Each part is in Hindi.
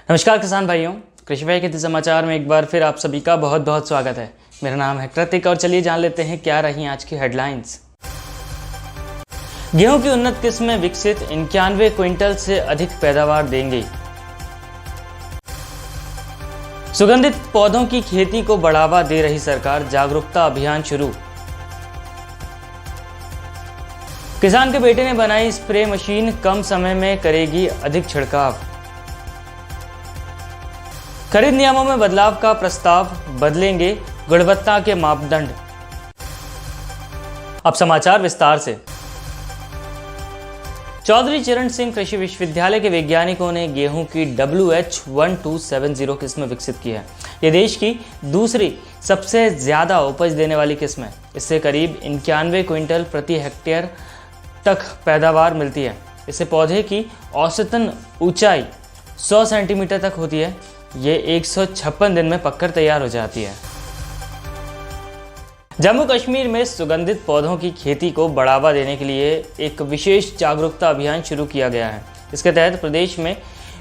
नमस्कार किसान भाइयों, कृषि भाई के समाचार में एक बार फिर आप सभी का बहुत बहुत स्वागत है। मेरा नाम है कृतिक और चलिए जान लेते हैं क्या रही आज की हेडलाइंस। गेहूं की उन्नत किस्में विकसित 91 क्विंटल से अधिक पैदावार देंगी। सुगंधित पौधों की खेती को बढ़ावा दे रही सरकार, जागरूकता अभियान शुरू। किसान के बेटे ने बनाई स्प्रे मशीन, कम समय में करेगी अधिक छिड़काव। खरीद नियमों में बदलाव का प्रस्ताव, बदलेंगे गुणवत्ता के मापदंड। अब समाचार विस्तार से। चौधरी चरण सिंह कृषि विश्वविद्यालय के वैज्ञानिकों ने गेहूं की WH1270 किस्म विकसित की है। यह देश की दूसरी सबसे ज्यादा उपज देने वाली किस्म है। इससे करीब 91 क्विंटल प्रति हेक्टेयर तक पैदावार मिलती है। इससे पौधे की औसतन ऊंचाई 100 सेंटीमीटर तक होती है। ये 156 दिन में पककर तैयार हो जाती है। जम्मू कश्मीर में सुगंधित पौधों की खेती को बढ़ावा देने के लिए एक विशेष जागरूकता अभियान शुरू किया गया है। इसके तहत प्रदेश में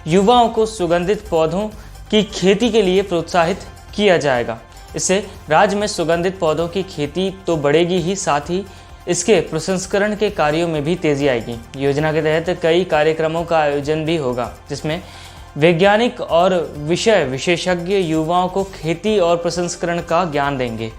युवाओं को सुगंधित पौधों की खेती के लिए प्रोत्साहित किया जाएगा। इससे राज्य में सुगंधित पौधों की खेती तो बढ़ेगी ही, साथ ही इसके प्रसंस्करण के कार्यों में भी तेजी आएगी। योजना के तहत कई कार्यक्रमों का आयोजन भी होगा, जिसमें वैज्ञानिक और विषय विशेषज्ञ युवाओं को खेती और प्रसंस्करण का ज्ञान देंगे।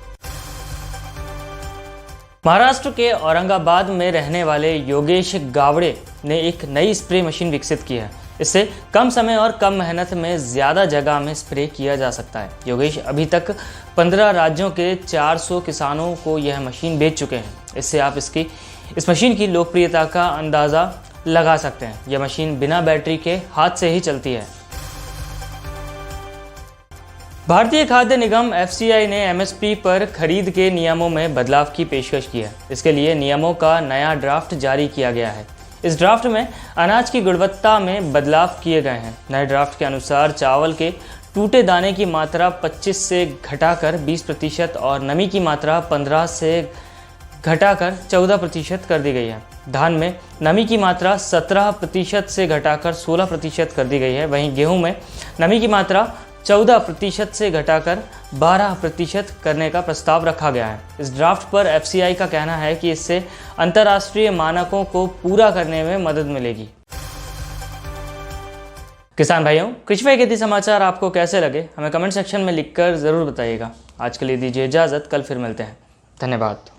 महाराष्ट्र के औरंगाबाद में रहने वाले योगेश गावड़े ने एक नई स्प्रे मशीन विकसित की है। इससे कम समय और कम मेहनत में ज़्यादा जगह में स्प्रे किया जा सकता है। योगेश अभी तक 15 राज्यों के 400 किसानों को यह मशीन बेच चुके हैं। इससे आप इस मशीन की लोकप्रियता का अंदाज़ा लगा सकते हैं। यह मशीन बिना बैटरी के हाथ से ही चलती है। भारतीय खाद्य निगम FCI ने MSP पर खरीद के नियमों में बदलाव की पेशकश की है। इसके लिए नियमों का नया ड्राफ्ट जारी किया गया है। इस ड्राफ्ट में अनाज की गुणवत्ता में बदलाव किए गए हैं। नए ड्राफ्ट के अनुसार चावल के टूटे दाने की मात्रा 25 से घटाकर 20% और नमी की मात्रा 15 से घटाकर 14% कर दी गई है। धान में नमी की मात्रा 17% से घटाकर 16% कर दी गई है। वहीं गेहूं में नमी की मात्रा 14% से घटाकर 12% करने का प्रस्ताव रखा गया है। इस ड्राफ्ट पर FCI का कहना है कि इससे अंतर्राष्ट्रीय मानकों को पूरा करने में मदद मिलेगी। किसान भाइयों, कृषि भाई के समाचार आपको कैसे लगे हमें कमेंट सेक्शन में लिखकर ज़रूर बताइएगा। आज के लिए दीजिए इजाज़त, कल फिर मिलते हैं। धन्यवाद।